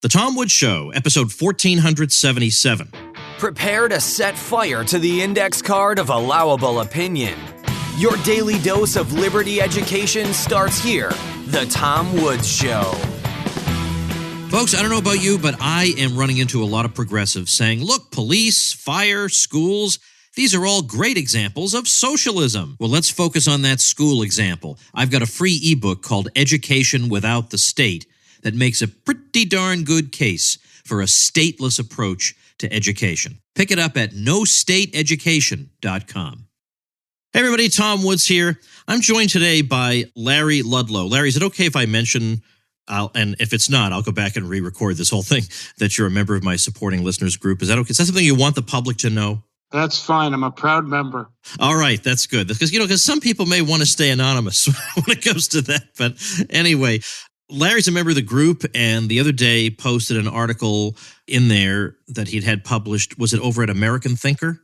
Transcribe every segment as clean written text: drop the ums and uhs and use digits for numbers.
The Tom Woods Show, episode 1477. Prepare to set fire to the index card of allowable opinion. Your daily dose of liberty education starts here. The Tom Woods Show. Folks, I don't know about you, but I am running into a lot of progressives saying, look, police, fire, schools, these are all great examples of socialism. Well, let's focus on that school example. I've got a free ebook called Education Without the State that makes a pretty darn good case for a stateless approach to education. Pick it up at nostateeducation.com. Hey everybody, Tom Woods here. I'm joined today by Larry Ludlow. Larry, is it okay if I mention, and if it's not, I'll go back and re-record this whole thing, that you're a member of my supporting listeners group? Is that okay? Is that something you want the public to know? That's fine. I'm a proud member. All right, that's good. Because some people may want to stay anonymous when it comes to that. But anyway, Larry's a member of the group, and the other day posted an article in there that he'd had published. Was it over at American Thinker?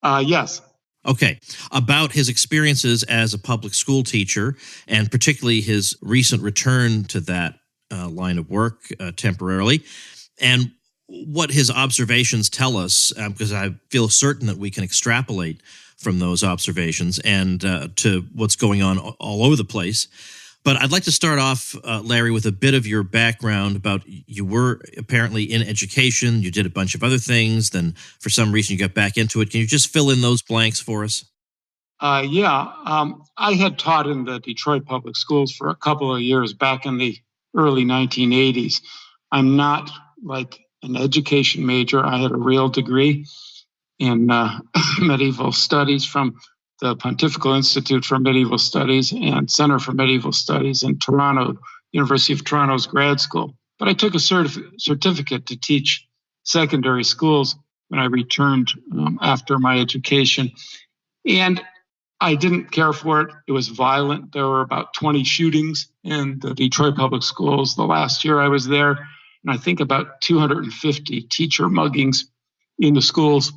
Yes. Okay. About his experiences as a public school teacher, and particularly his recent return to that line of work temporarily, and what his observations tell us, because I feel certain that we can extrapolate from those observations and to what's going on all over the place. But I'd like to start off, Larry, with a bit of your background about you were apparently in education, you did a bunch of other things, then for some reason you got back into it. Can you just fill in those blanks for us? I had taught in the Detroit public schools for a couple of years back in the early 1980s. I'm not like an education major. I had a real degree in medieval studies from the Pontifical Institute for Medieval Studies and Center for Medieval Studies in Toronto, University of Toronto's grad school. But I took a certificate to teach secondary schools when I returned after my education. And I didn't care for it. It was violent. There were about 20 shootings in the Detroit public schools the last year I was there. And I think about 250 teacher muggings in the schools.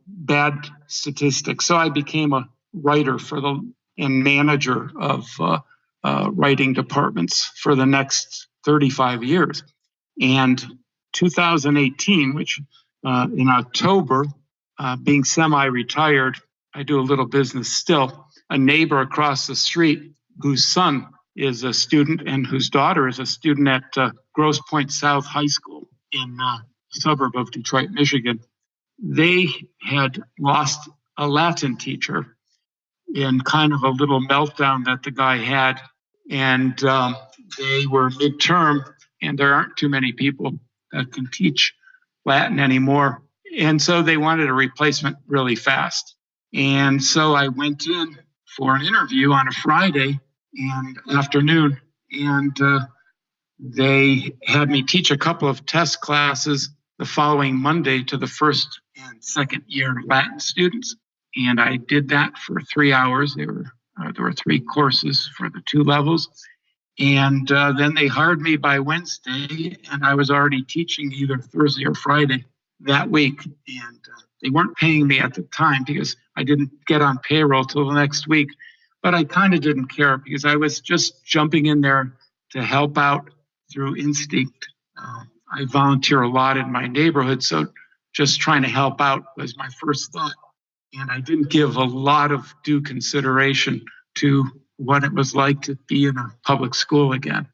Bad statistics. So I became a writer and manager of writing departments for the next 35 years. And 2018, which in October, being semi-retired, I do a little business still. A neighbor across the street whose son is a student and whose daughter is a student at Grosse Pointe South High School in a suburb of Detroit, Michigan. They had lost a Latin teacher in kind of a little meltdown that the guy had. And they were midterm, and there aren't too many people that can teach Latin anymore. And so they wanted a replacement really fast. And so I went in for an interview on a Friday afternoon, and they had me teach a couple of test classes the following Monday to the first and second year Latin students. And I did that for 3 hours. There were 3 courses for the 2 levels. And then they hired me by Wednesday, and I was already teaching either Thursday or Friday that week. And they weren't paying me at the time because I didn't get on payroll till the next week. But I kind of didn't care because I was just jumping in there to help out through instinct. I volunteer a lot in my neighborhood, so just trying to help out was my first thought. And I didn't give a lot of due consideration to what it was like to be in a public school again.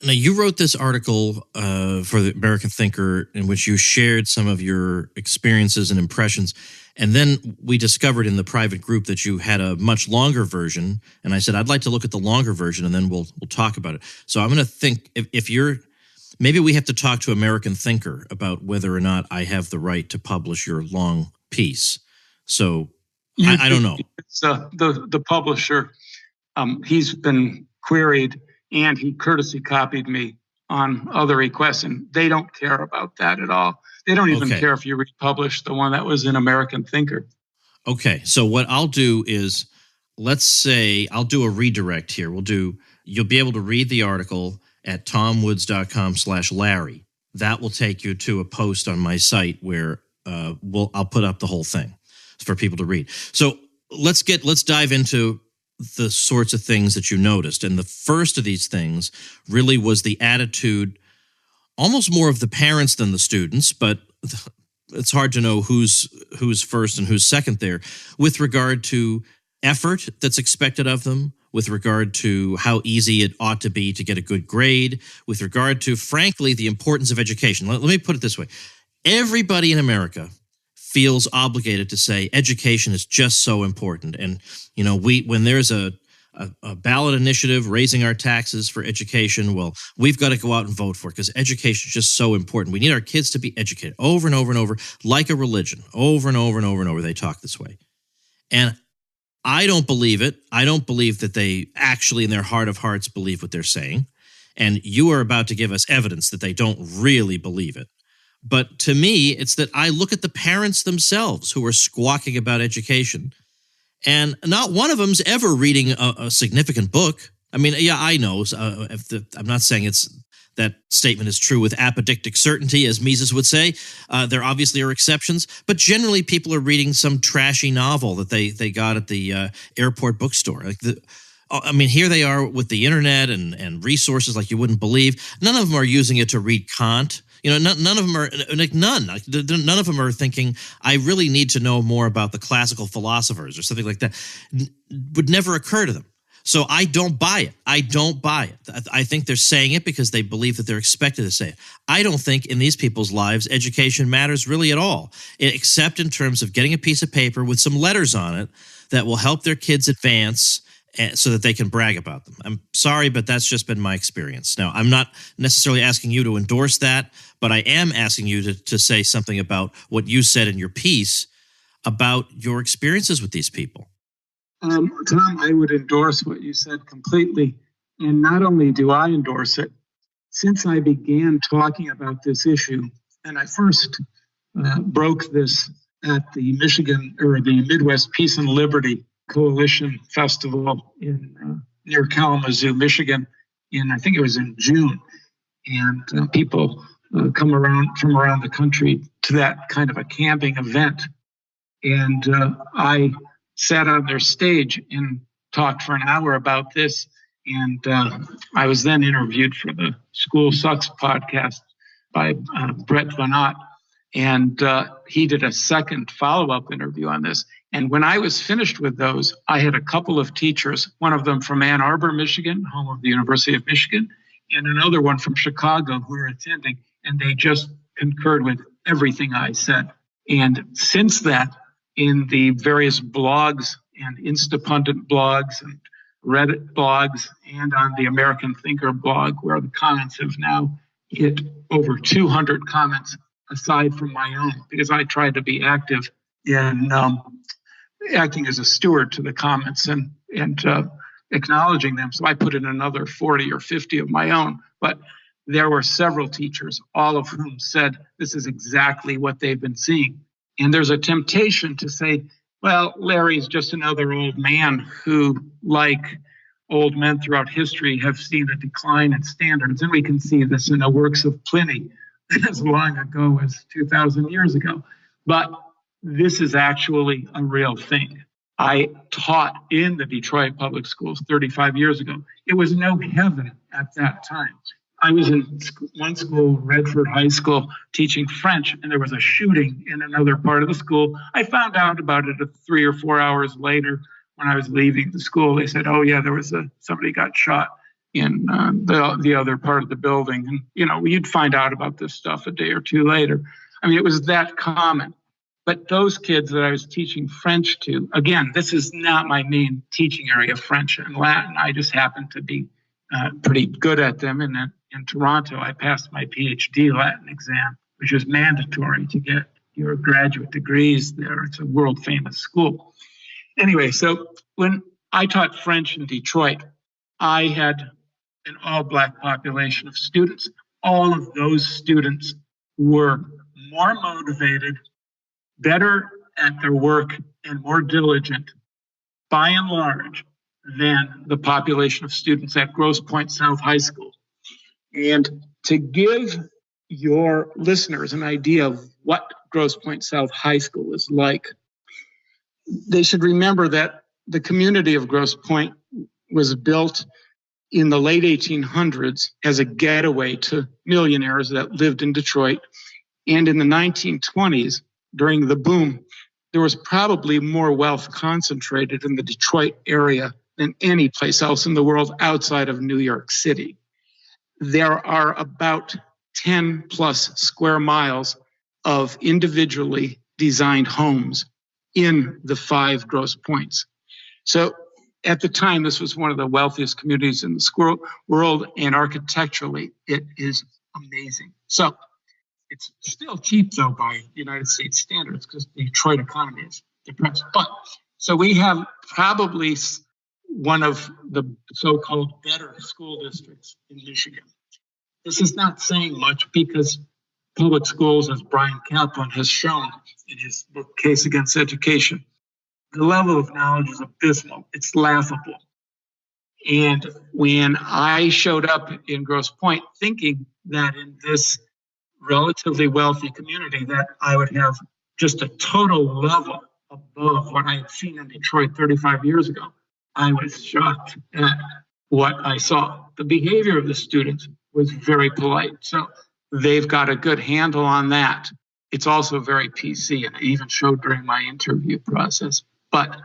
Now, you wrote this article for the American Thinker in which you shared some of your experiences and impressions. And then we discovered in the private group that you had a much longer version. And I said, I'd like to look at the longer version, and then we'll talk about it. So I'm going to think if you're maybe we have to talk to American Thinker about whether or not I have the right to publish your long piece. So I don't know. It's the publisher. He's been queried, and he courtesy copied me on other requests, and they don't care about that at all. They don't even care if you republish the one that was in American Thinker. Okay, so what I'll do is, let's say I'll do a redirect here. You'll be able to read the article at tomwoods.com/Larry. That will take you to a post on my site where I'll put up the whole thing for people to read. So let's dive into the sorts of things that you noticed. And the first of these things really was the attitude almost more of the parents than the students, but it's hard to know who's first and who's second there with regard to effort that's expected of them, with regard to how easy it ought to be to get a good grade, with regard to, frankly, the importance of education. Let me put it this way. Everybody in America feels obligated to say education is just so important. And, when there's a ballot initiative raising our taxes for education, well, we've got to go out and vote for it because education is just so important. We need our kids to be educated over and over and over, like a religion, over and over and over and over. They talk this way. And I don't believe it. I don't believe that they actually in their heart of hearts believe what they're saying. And you are about to give us evidence that they don't really believe it. But to me, it's that I look at the parents themselves who are squawking about education, and not one of them's ever reading a significant book. I mean, yeah, I know. I'm not saying that statement is true with apodictic certainty, as Mises would say. There obviously are exceptions, but generally people are reading some trashy novel that they got at the airport bookstore. Here they are with the internet and resources like you wouldn't believe. None of them are using it to read Kant. None of them are none of them are thinking, I really need to know more about the classical philosophers or something like that. Would never occur to them. So I don't buy it. I think they're saying it because they believe that they're expected to say it. I don't think in these people's lives education matters really at all, except in terms of getting a piece of paper with some letters on it that will help their kids advance so that they can brag about them. I'm sorry, but that's just been my experience. Now, I'm not necessarily asking you to endorse that, but I am asking you to say something about what you said in your piece about your experiences with these people. Tom, I would endorse what you said completely. And not only do I endorse it, since I began talking about this issue, and I first broke this at the Midwest Peace and Liberty Coalition Festival near Kalamazoo, Michigan, I think it was in June. And people come from around the country to that kind of a camping event. And I sat on their stage and talked for an hour about this. And I was then interviewed for the School Sucks podcast by Brett Van Ott. And he did a second follow-up interview on this. And when I was finished with those, I had a couple of teachers, one of them from Ann Arbor, Michigan, home of the University of Michigan, and another one from Chicago who were attending. And they just concurred with everything I said. And since that, in the various blogs and Instapundit blogs and Reddit blogs and on the American Thinker blog, where the comments have now hit over 200 comments aside from my own, because I tried to be active in acting as a steward to the comments and acknowledging them. So I put in another 40 or 50 of my own. But there were several teachers, all of whom said this is exactly what they've been seeing. And there's a temptation to say, well, Larry's just another old man who, like old men throughout history, have seen a decline in standards. And we can see this in the works of Pliny as long ago as 2,000 years ago. But this is actually a real thing. I taught in the Detroit public schools 35 years ago. It was no heaven at that time. I was in one school, Redford High School, teaching French, and there was a shooting in another part of the school. I found out about it 3 or 4 hours later when I was leaving the school. They said, oh, yeah, there was somebody got shot in the other part of the building. And, you'd find out about this stuff a day or two later. I mean, it was that common. But those kids that I was teaching French to, again, this is not my main teaching area, French and Latin. I just happen to be pretty good at them. And in Toronto, I passed my PhD Latin exam, which is mandatory to get your graduate degrees there. It's a world famous school. Anyway, so when I taught French in Detroit, I had an all-Black population of students. All of those students were more motivated, better at their work, and more diligent, by and large, than the population of students at Grosse Pointe South High School. And to give your listeners an idea of what Grosse Pointe South High School is like, they should remember that the community of Grosse Pointe was built in the late 1800s as a getaway to millionaires that lived in Detroit. And in the 1920s, during the boom, there was probably more wealth concentrated in the Detroit area than any place else in the world outside of New York City. There are about 10 plus square miles of individually designed homes in the 5 Grosse Pointes. So at the time, this was one of the wealthiest communities in the world, and architecturally, it is amazing. So it's still cheap, though, by United States standards, because the Detroit economy is depressed. But so we have probably one of the so-called better school districts in Michigan. This is not saying much because public schools, as Brian Kaplan has shown in his book, Case Against Education, the level of knowledge is abysmal. It's laughable. And when I showed up in Grosse Pointe thinking that in this relatively wealthy community that I would have just a total level above what I had seen in Detroit 35 years ago, I was shocked at what I saw. The behavior of the students was very polite. So they've got a good handle on that. It's also very PC, and I even showed during my interview process. But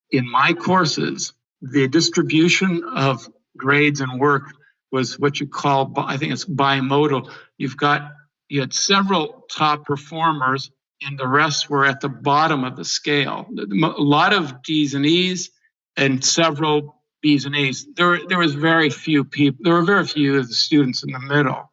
in my courses, the distribution of grades and work was what you call, I think it's bimodal. You had several top performers, and the rest were at the bottom of the scale. A lot of D's and E's and several B's and A's. There was very few people. There were very few of the students in the middle.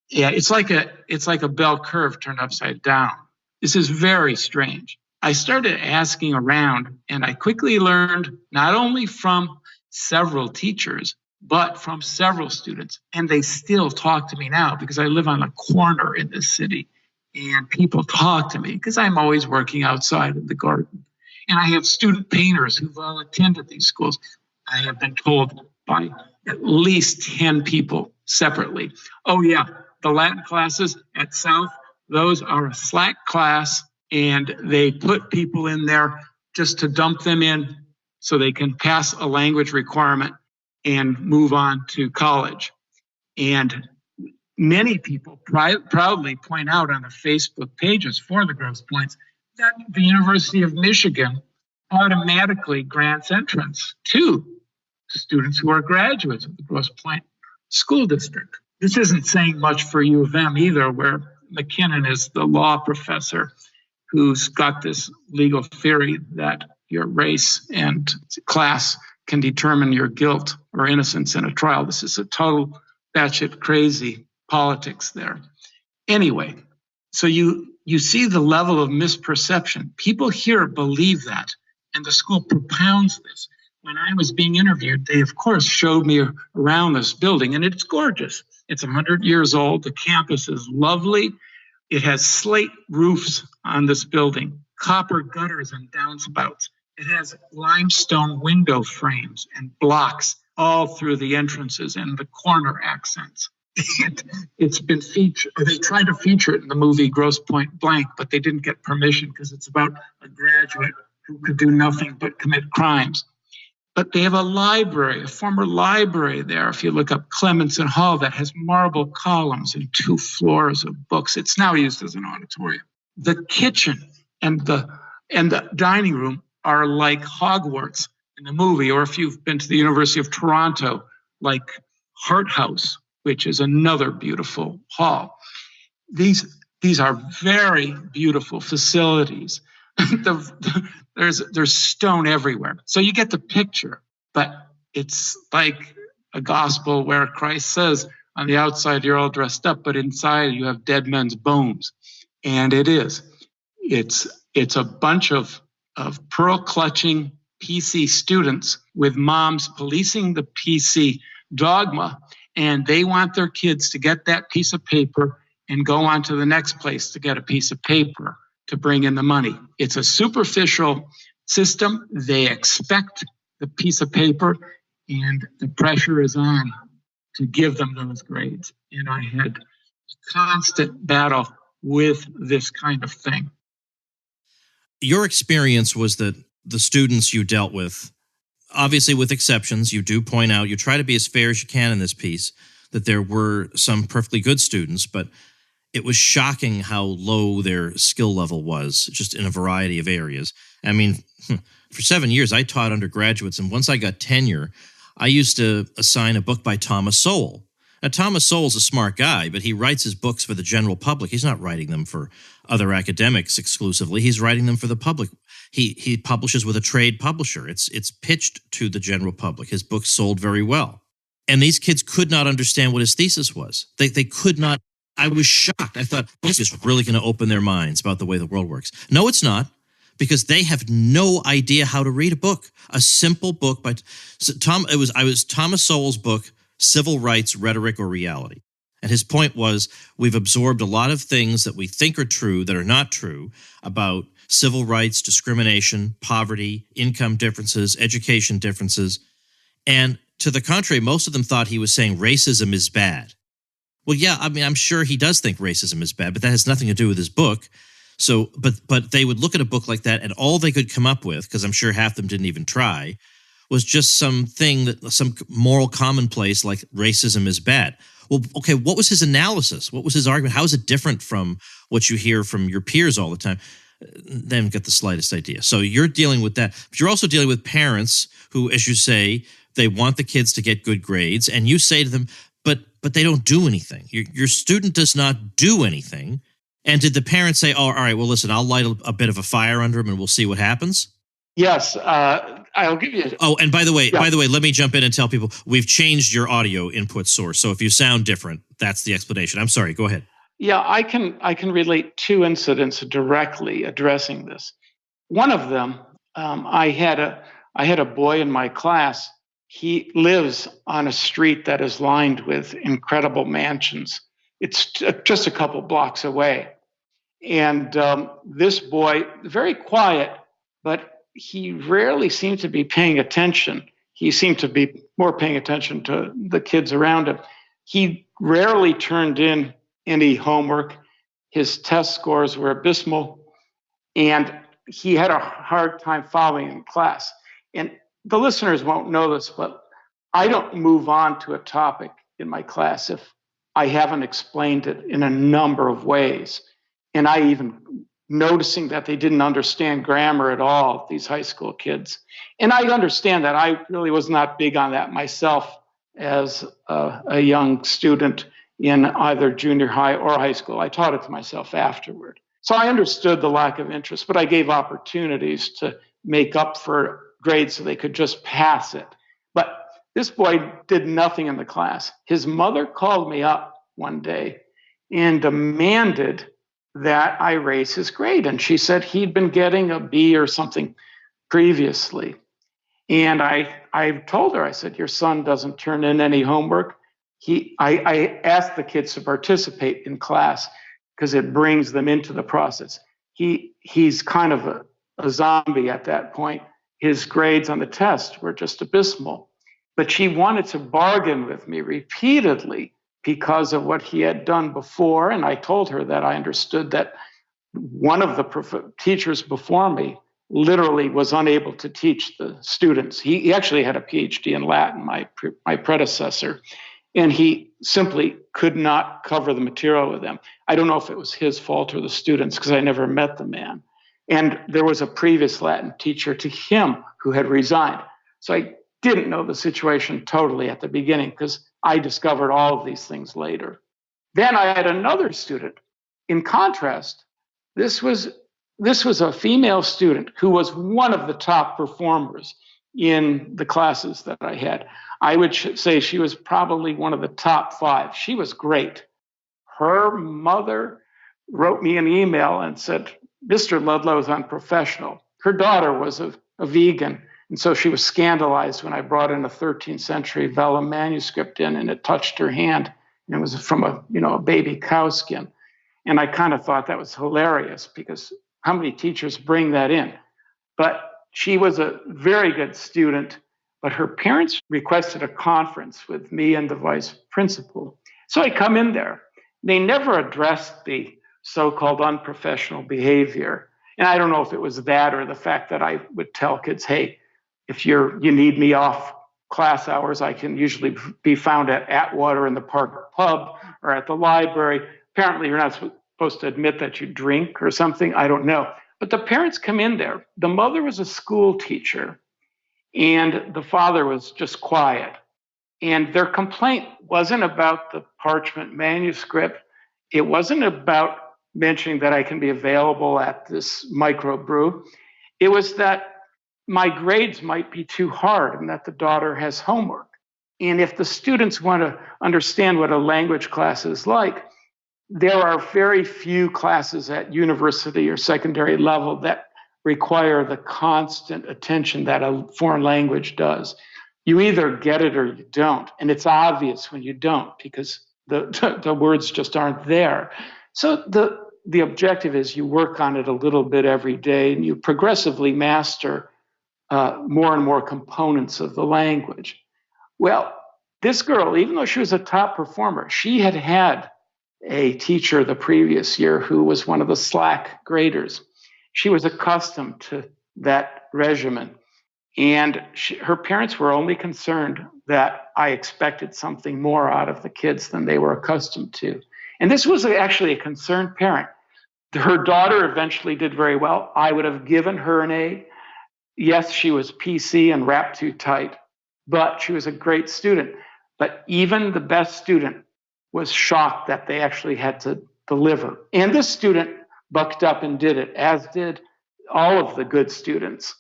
Yeah, it's like a bell curve turned upside down. This is very strange. I started asking around, and I quickly learned not only from several teachers, but from several students. And they still talk to me now because I live on a corner in this city, and people talk to me because I'm always working outside in the garden. And I have student painters who've all attended these schools. I have been told by at least 10 people separately, oh yeah, the Latin classes at South, those are a slack class, and they put people in there just to dump them in so they can pass a language requirement and move on to college. And many people proudly point out on the Facebook pages for the Grosse Pointes that the University of Michigan automatically grants entrance to students who are graduates of the Grosse Pointe School District. This isn't saying much for U of M either, where McKinnon is the law professor who's got this legal theory that your race and class can determine your guilt or innocence in a trial. This is a total batshit crazy politics there. Anyway, so you see the level of misperception. People here believe that, and the school propounds this. When I was being interviewed, they, of course, showed me around this building, and it's gorgeous. It's 100 years old. The campus is lovely. It has slate roofs on this building, copper gutters and downspouts. It has limestone window frames and blocks all through the entrances and the corner accents. It's been featured, or they tried to feature it in the movie Grosse Pointe Blank, but they didn't get permission because it's about a graduate who could do nothing but commit crimes. But they have a library, a former library there, if you look up Clemenson Hall, that has marble columns and 2 floors of books. It's now used as an auditorium. The kitchen and the dining room are like Hogwarts in the movie, or if you've been to the University of Toronto, like Hart House, which is another beautiful hall. These are very beautiful facilities. There's stone everywhere. So you get the picture, but it's like a gospel where Christ says on the outside you're all dressed up, but inside you have dead men's bones. And it is. It's a bunch of pearl-clutching PC students with moms policing the PC dogma, and they want their kids to get that piece of paper and go on to the next place to get a piece of paper to bring in the money. It's a superficial system. They expect the piece of paper, and the pressure is on to give them those grades. And I had a constant battle with this kind of thing. Your experience was that the students you dealt with obviously with exceptions, you do point out, you try to be as fair as you can in this piece, that there were some perfectly good students, but it was shocking how low their skill level was, just in a variety of areas. I mean, for 7 years, I taught undergraduates, and once I got tenure, I used to assign a book by Thomas Sowell. Now, Thomas Sowell's a smart guy, but he writes his books for the general public. He's not writing them for other academics exclusively. He's writing them for the public. He publishes with a trade publisher. It's pitched to the general public. His books sold very well. And these kids could not understand what his thesis was. They could not. I was shocked. I thought, this is really going to open their minds about the way the world works. No, it's not, because they have no idea how to read a book. A simple book by Thomas Sowell's book, Civil Rights, Rhetoric, or Reality. And his point was, we've absorbed a lot of things that we think are true that are not true about civil rights, discrimination, poverty, income differences, education differences. And to the contrary, most of them thought he was saying racism is bad. Well, yeah, I mean, I'm sure he does think racism is bad, but that has nothing to do with his book. So, but they would look at a book like that, and all they could come up with, because I'm sure half of them didn't even try, was just some moral commonplace like racism is bad. Well, okay, what was his analysis? What was his argument? How is it different from what you hear from your peers all the time? They haven't got the slightest idea. So you're dealing with that. But you're also dealing with parents who, as you say, they want the kids to get good grades, and you say to them, but they don't do anything. Your student does not do anything. And did the parents say, oh, all right, well, listen, I'll light a bit of a fire under him and we'll see what happens? Yes, I'll give you. Oh, and by the way, let me jump in and tell people we've changed your audio input source. So if you sound different, that's the explanation. I'm sorry. Go ahead. Yeah, I can relate two incidents directly addressing this. One of them, I had a boy in my class. He lives on a street that is lined with incredible mansions. It's just a couple blocks away. And this boy, very quiet, but he rarely seemed to be paying attention. He seemed to be more paying attention to the kids around him. He rarely turned in any homework. His test scores were abysmal, and he had a hard time following in class. And the listeners won't know this, but I don't move on to a topic in my class if I haven't explained it in a number of ways. And I even noticing that they didn't understand grammar at all, these high school kids. And I understand that. I really was not big on that myself as a young student in either junior high or high school. I taught it to myself afterward. So I understood the lack of interest, but I gave opportunities to make up for grades so they could just pass it. But this boy did nothing in the class. His mother called me up one day and demanded that I raise his grade. And she said he'd been getting a B or something previously. And I told her, I said, your son doesn't turn in any homework. I asked the kids to participate in class because it brings them into the process. He's kind of a zombie at that point. His grades on the test were just abysmal. But she wanted to bargain with me repeatedly because of what he had done before. And I told her that I understood that one of the teachers before me literally was unable to teach the students. He actually had a PhD in Latin, my predecessor, and he simply could not cover the material with them. I don't know if it was his fault or the students because I never met the man. And there was a previous Latin teacher to him who had resigned. So I didn't know the situation totally at the beginning because I discovered all of these things later. Then I had another student. In contrast, this was a female student who was one of the top performers in the classes that I had. I would say she was probably one of the top 5. She was great. Her mother wrote me an email and said, Mr. Ludlow is unprofessional. Her daughter was a vegan. And so she was scandalized when I brought in a 13th century vellum manuscript in, and it touched her hand. And it was from a baby cow skin. And I kind of thought that was hilarious because how many teachers bring that in? But she was a very good student, but her parents requested a conference with me and the vice principal. So I come in there. They never addressed the so-called unprofessional behavior. And I don't know if it was that or the fact that I would tell kids, hey, if you need me off class hours, I can usually be found at Atwater in the Park Pub or at the library. Apparently, you're not supposed to admit that you drink or something. I don't know. But the parents come in there. The mother was a school teacher, and the father was just quiet. And their complaint wasn't about the parchment manuscript. It wasn't about mentioning that I can be available at this microbrew. It was that my grades might be too hard and that the daughter has homework. And if the students want to understand what a language class is like, there are very few classes at university or secondary level that require the constant attention that a foreign language does. You either get it or you don't. And it's obvious when you don't because the words just aren't there. So the objective is you work on it a little bit every day and you progressively master more and more components of the language. Well, this girl, even though she was a top performer, she had had a teacher the previous year who was one of the slack graders. She was accustomed to that regimen. And her parents were only concerned that I expected something more out of the kids than they were accustomed to. And this was actually a concerned parent. Her daughter eventually did very well. I would have given her an A. Yes, she was PC and wrapped too tight, but she was a great student. But even the best student was shocked that they actually had to deliver. And this student bucked up and did it, as did all of the good students.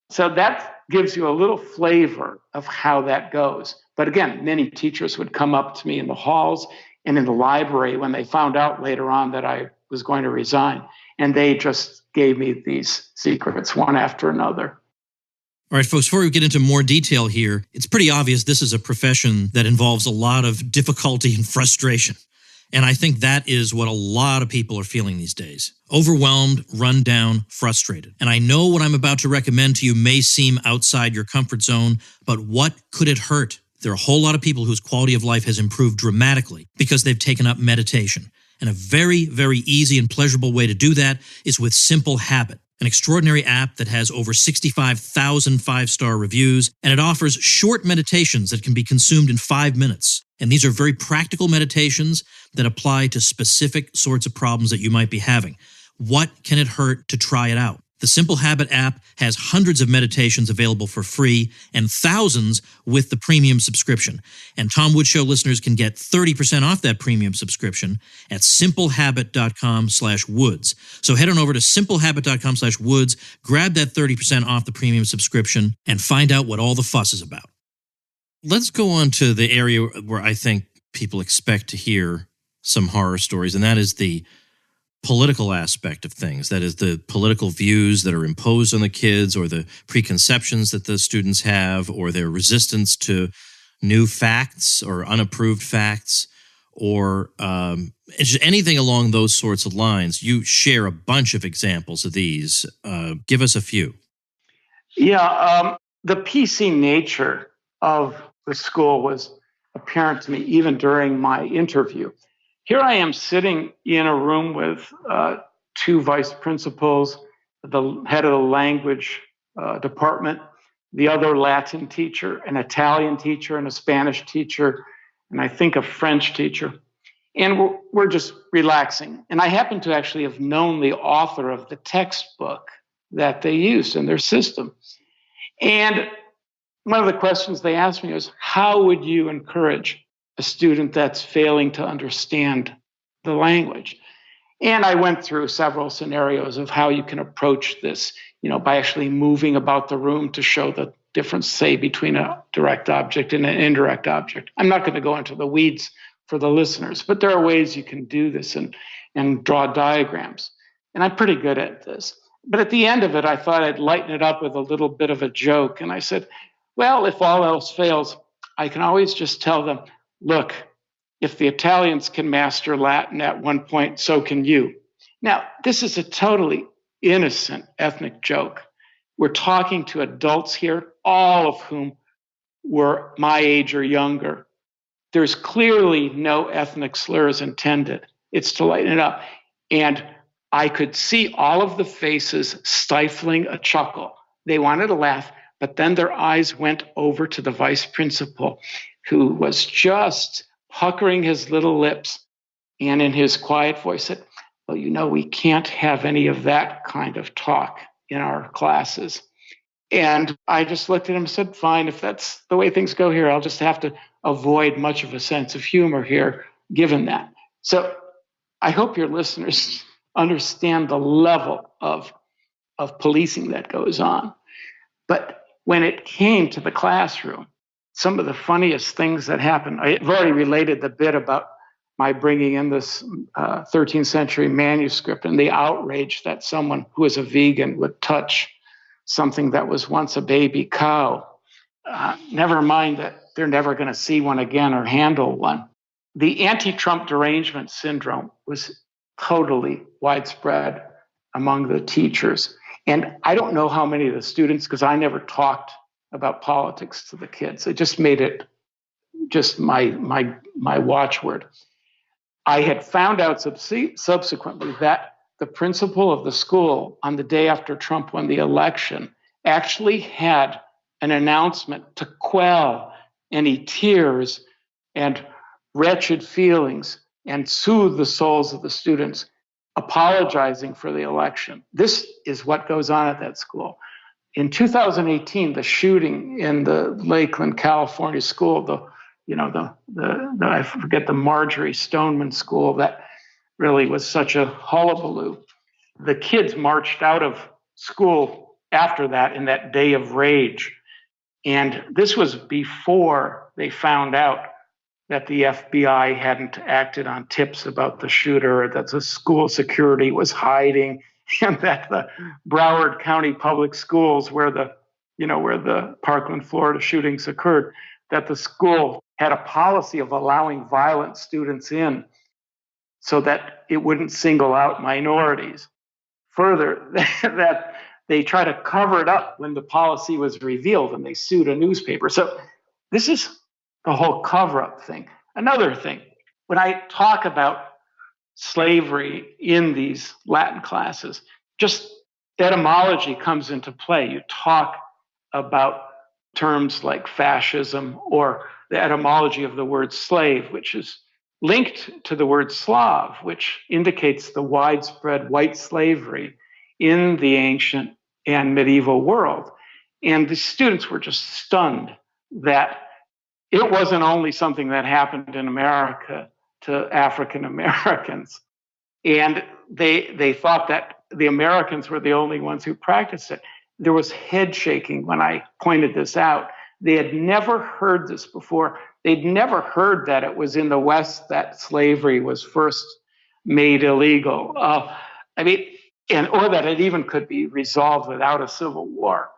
So that gives you a little flavor of how that goes. But again, many teachers would come up to me in the halls and in the library when they found out later on that I was going to resign. And they just gave me these secrets one after another. All right, folks, before we get into more detail here, it's pretty obvious this is a profession that involves a lot of difficulty and frustration. And I think that is what a lot of people are feeling these days. Overwhelmed, run down, frustrated. And I know what I'm about to recommend to you may seem outside your comfort zone, but what could it hurt? There are a whole lot of people whose quality of life has improved dramatically because they've taken up meditation. And a very, very easy and pleasurable way to do that is with Simple Habit, an extraordinary app that has over 65,000 five-star reviews, and it offers short meditations that can be consumed in 5 minutes. And these are very practical meditations that apply to specific sorts of problems that you might be having. What can it hurt to try it out? The Simple Habit app has hundreds of meditations available for free and thousands with the premium subscription. And Tom Woods Show listeners can get 30% off that premium subscription at simplehabit.com/woods. So head on over to simplehabit.com/woods, grab that 30% off the premium subscription, and find out what all the fuss is about. Let's go on to the area where I think people expect to hear some horror stories, and that is the political aspect of things. That is the political views that are imposed on the kids, or the preconceptions that the students have, or their resistance to new facts or unapproved facts, or anything along those sorts of lines. You share a bunch of examples of these. Give us a few. Yeah, the PC nature of the school was apparent to me even during my interview. Here I am sitting in a room with two vice principals, the head of the language department, the other Latin teacher, an Italian teacher, and a Spanish teacher, and I think a French teacher. And we're just relaxing. And I happen to actually have known the author of the textbook that they used in their system. And one of the questions they asked me was, how would you encourage a student that's failing to understand the language? And I went through several scenarios of how you can approach this, by actually moving about the room to show the difference, say, between a direct object and an indirect object. I'm not going to go into the weeds for the listeners, but there are ways you can do this and draw diagrams. And I'm pretty good at this. But at the end of it, I thought I'd lighten it up with a little bit of a joke. And I said, well, if all else fails, I can always just tell them, look, if the Italians can master Latin at one point, so can you. Now, this is a totally innocent ethnic joke. We're talking to adults here, all of whom were my age or younger. There's clearly no ethnic slurs intended. It's to lighten it up. And I could see all of the faces stifling a chuckle. They wanted to laugh, But then their eyes went over to the vice principal, who was just puckering his little lips, and in his quiet voice said, well, we can't have any of that kind of talk in our classes. And I just looked at him and said, fine, if that's the way things go here, I'll just have to avoid much of a sense of humor here, given that. So I hope your listeners understand the level of policing that goes on. But when it came to the classroom, some of the funniest things that happened, I've already related the bit about my bringing in this 13th century manuscript and the outrage that someone who is a vegan would touch something that was once a baby cow. Never mind that they're never going to see one again or handle one. The anti-Trump derangement syndrome was totally widespread among the teachers. And I don't know how many of the students, because I never talked about politics to the kids. I just made it just my watchword. I had found out subsequently that the principal of the school on the day after Trump won the election actually had an announcement to quell any tears and wretched feelings and soothe the souls of the students, apologizing for the election. This is what goes on at that school. In 2018, the shooting in the Lakeland, California school, I forget, the Marjorie Stoneman school, that really was such a hullabaloo. The kids marched out of school after that in that day of rage. And this was before they found out that the FBI hadn't acted on tips about the shooter, that the school security was hiding, and that the Broward County Public Schools, where the Parkland, Florida shootings occurred, that the school had a policy of allowing violent students in so that it wouldn't single out minorities. Further, that they try to cover it up when the policy was revealed and they sued a newspaper. So this is the whole cover-up thing. Another thing, when I talk about slavery in these Latin classes, just etymology comes into play. You talk about terms like fascism or the etymology of the word slave, which is linked to the word Slav, which indicates the widespread white slavery in the ancient and medieval world. And the students were just stunned that it wasn't only something that happened in America to African Americans. And they thought that the Americans were the only ones who practiced it. There was head shaking when I pointed this out. They had never heard this before. They'd never heard that it was in the West that slavery was first made illegal. Or that it even could be resolved without a civil war.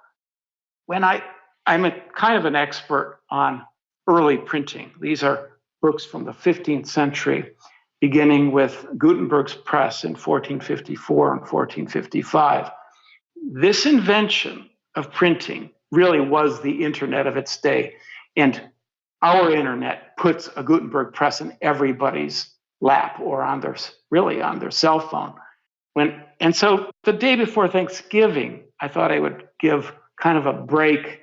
When I'm a kind of an expert on early printing. These are books from the 15th century, beginning with Gutenberg's press in 1454 and 1455. This invention of printing really was the internet of its day. And our internet puts a Gutenberg press in everybody's lap or on their cell phone. And so the day before Thanksgiving, I thought I would give kind of a break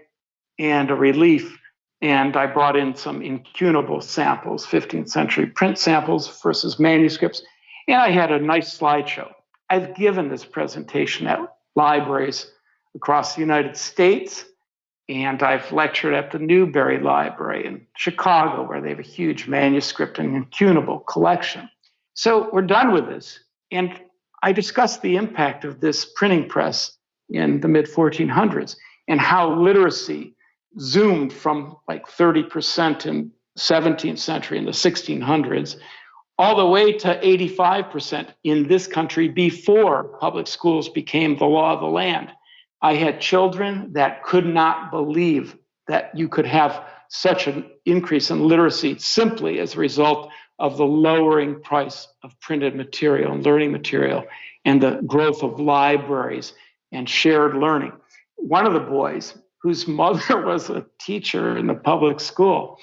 and a relief. And I brought in some incunable samples, 15th century print samples versus manuscripts. And I had a nice slideshow. I've given this presentation at libraries across the United States. And I've lectured at the Newberry Library in Chicago, where they have a huge manuscript and incunable collection. So we're done with this. And I discussed the impact of this printing press in the mid-1400s and how literacy zoomed from like 30% in 17th century in the 1600s all the way to 85% in this country before public schools became the law of the land. I had children that could not believe that you could have such an increase in literacy simply as a result of the lowering price of printed material and learning material and the growth of libraries and shared learning. One of the boys, whose mother was a teacher in the public school,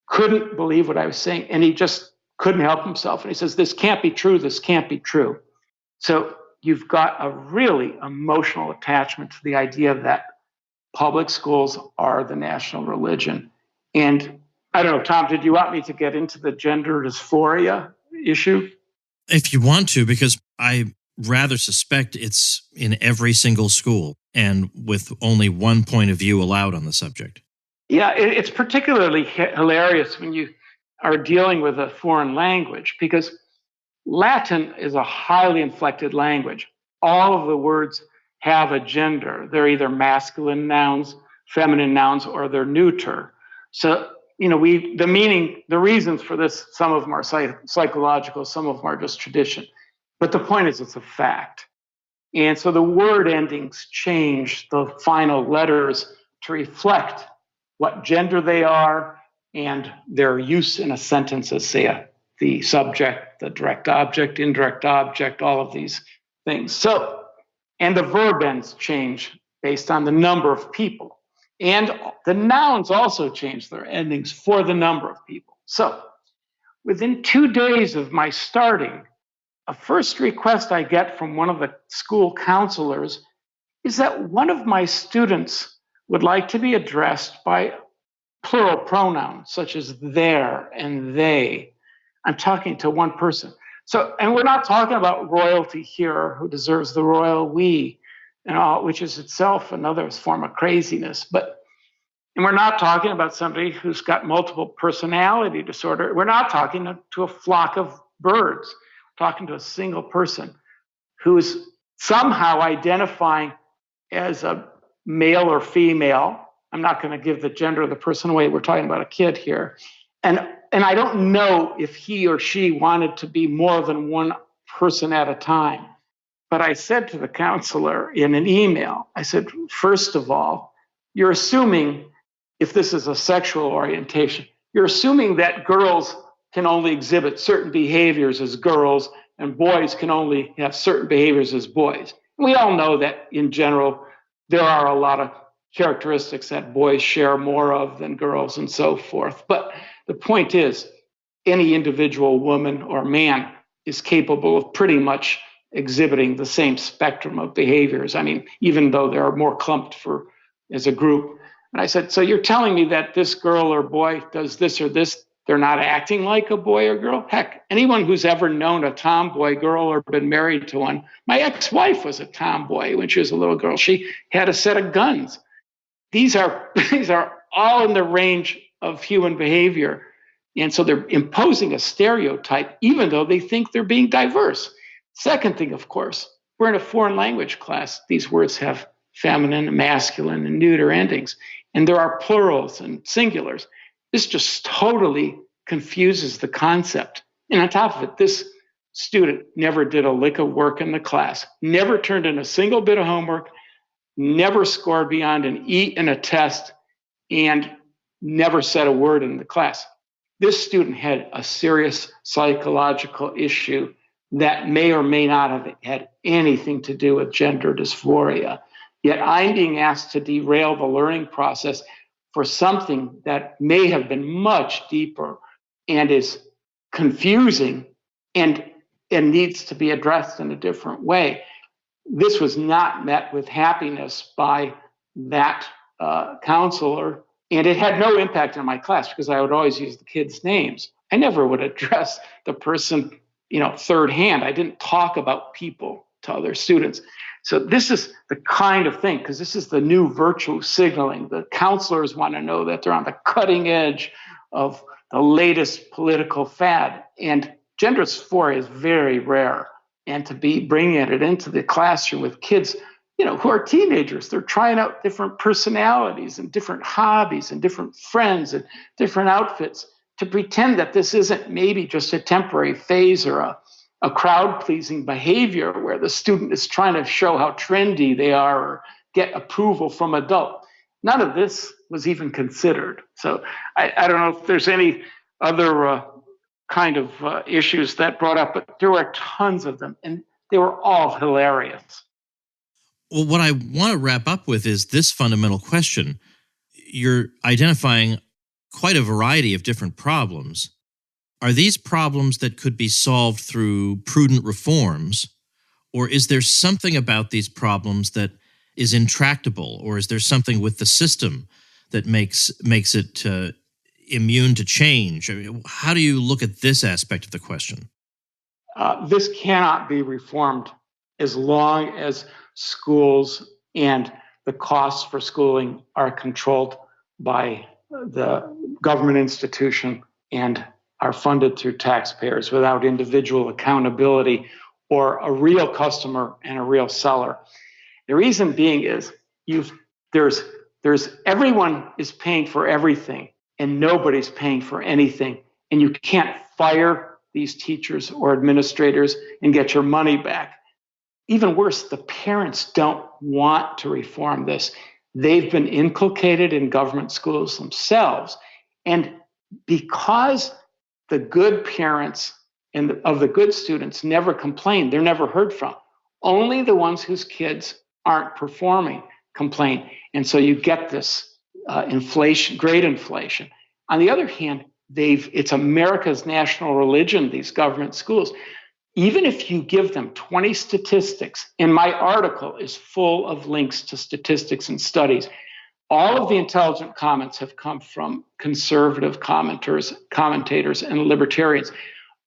couldn't believe what I was saying, and he just couldn't help himself. And he says, this can't be true, this can't be true. So you've got a really emotional attachment to the idea that public schools are the national religion. And I don't know, Tom, did you want me to get into the gender dysphoria issue? If you want to, because I rather suspect it's in every single school and with only one point of view allowed on the subject. Yeah, it's particularly hilarious when you are dealing with a foreign language, because Latin is a highly inflected language. All of the words have a gender. They're either masculine nouns, feminine nouns, or they're neuter. So, the reasons for this, some of them are psychological, some of them are just tradition. But the point is, it's a fact. And so the word endings change the final letters to reflect what gender they are and their use in a sentence as, say, the subject, the direct object, indirect object, all of these things. So, and the verb ends change based on the number of people. And the nouns also change their endings for the number of people. So, within 2 days of my starting, a first request I get from one of the school counselors is that one of my students would like to be addressed by plural pronouns such as their and they. I'm talking to one person. So, and we're not talking about royalty here who deserves the royal we, which is itself another form of craziness. And we're not talking about somebody who's got multiple personality disorder. We're not talking to a flock of birds. We're talking to a single person who is somehow identifying as a male or female. I'm not going to give the gender of the person away. We're talking about a kid here. And I don't know if he or she wanted to be more than one person at a time. But I said to the counselor in an email, I said, first of all, you're assuming, if this is a sexual orientation, you're assuming that girls can only exhibit certain behaviors as girls and boys can only have certain behaviors as boys. We all know that in general, there are a lot of characteristics that boys share more of than girls and so forth. But the point is, any individual woman or man is capable of pretty much exhibiting the same spectrum of behaviors. I mean, even though they are more clumped as a group. And I said, so you're telling me that this girl or boy does this or this, they're not acting like a boy or girl? Heck, anyone who's ever known a tomboy girl or been married to one, my ex-wife was a tomboy when she was a little girl. She had a set of guns. These are all in the range of human behavior. And so they're imposing a stereotype, even though they think they're being diverse. Second thing, of course, we're in a foreign language class. These words have feminine, masculine, and neuter endings. And there are plurals and singulars. This just totally confuses the concept. And on top of it, this student never did a lick of work in the class, never turned in a single bit of homework, never scored beyond an E in a test, and never said a word in the class. This student had a serious psychological issue that may or may not have had anything to do with gender dysphoria. Yet I'm being asked to derail the learning process for something that may have been much deeper and is confusing and needs to be addressed in a different way. This was not met with happiness by that counselor, and it had no impact on my class because I would always use the kids' names. I never would address the person, third hand. I didn't talk about people to other students. So this is the kind of thing, because this is the new virtue signaling. The counselors want to know that they're on the cutting edge of the latest political fad. And gender dysphoria is very rare. And to be bringing it into the classroom with kids, who are teenagers, they're trying out different personalities and different hobbies and different friends and different outfits, to pretend that this isn't maybe just a temporary phase or a crowd-pleasing behavior where the student is trying to show how trendy they are or get approval from adult. None of this was even considered. So I don't know if there's any other kind of issues that brought up, but there were tons of them, and they were all hilarious. Well, what I want to wrap up with is this fundamental question. You're identifying quite a variety of different problems. Are these problems that could be solved through prudent reforms, or is there something about these problems that is intractable, or is there something with the system that makes it immune to change? I mean, how do you look at this aspect of the question? This cannot be reformed as long as schools and the costs for schooling are controlled by the government institution and are funded through taxpayers without individual accountability or a real customer and a real seller. The reason being is there's everyone is paying for everything and nobody's paying for anything, and you can't fire these teachers or administrators and get your money back. Even worse, the parents don't want to reform this. They've been inculcated in government schools themselves, and because the good parents and of the good students never complain, they're never heard from. Only the ones whose kids aren't performing complain. And so you get this inflation, great inflation. On the other hand, it's America's national religion, these government schools. Even if you give them 20 statistics, and my article is full of links to statistics and studies, all of the intelligent comments have come from conservative commentators and libertarians.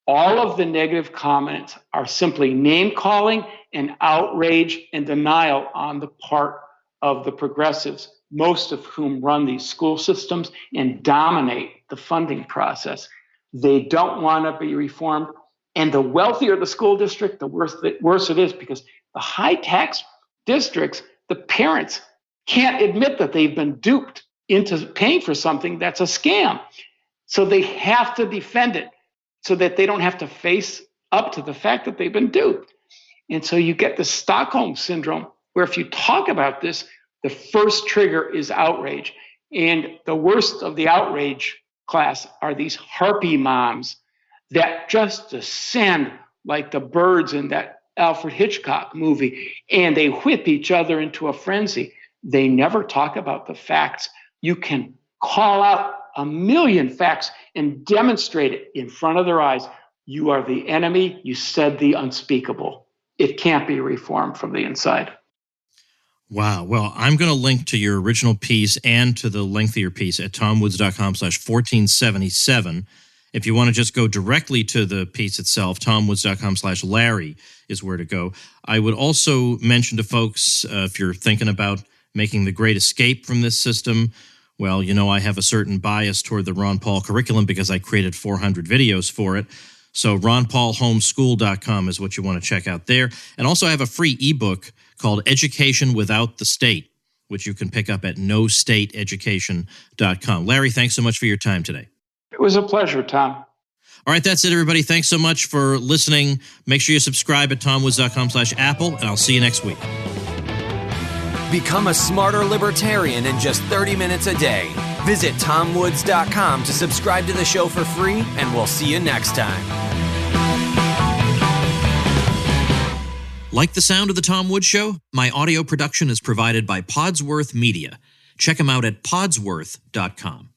All of the negative comments are simply name-calling and outrage and denial on the part of the progressives, most of whom run these school systems and dominate the funding process. They don't want to be reformed. And the wealthier the school district, the worse it is, because the high-tax districts, the parents can't admit that they've been duped into paying for something that's a scam. So they have to defend it so that they don't have to face up to the fact that they've been duped. And so you get the Stockholm syndrome, where if you talk about this, the first trigger is outrage. And the worst of the outrage class are these harpy moms that just descend like the birds in that Alfred Hitchcock movie, and they whip each other into a frenzy. They never talk about the facts. You can call out a million facts and demonstrate it in front of their eyes. You are the enemy. You said the unspeakable. It can't be reformed from the inside. Wow. Well, I'm going to link to your original piece and to the lengthier piece at tomwoods.com/1477. If you want to just go directly to the piece itself, tomwoods.com/Larry is where to go. I would also mention to folks, if you're thinking about making the great escape from this system, well, you know, I have a certain bias toward the Ron Paul curriculum because I created 400 videos for it. So ronpaulhomeschool.com is what you want to check out there. And also I have a free ebook called Education Without the State, which you can pick up at nostateeducation.com. Larry, thanks so much for your time today. It was a pleasure, Tom. All right, that's it, everybody. Thanks so much for listening. Make sure you subscribe at tomwoods.com/Apple, and I'll see you next week. Become a smarter libertarian in just 30 minutes a day. Visit tomwoods.com to subscribe to the show for free, and we'll see you next time. Like the sound of The Tom Woods Show? My audio production is provided by Podsworth Media. Check them out at podsworth.com.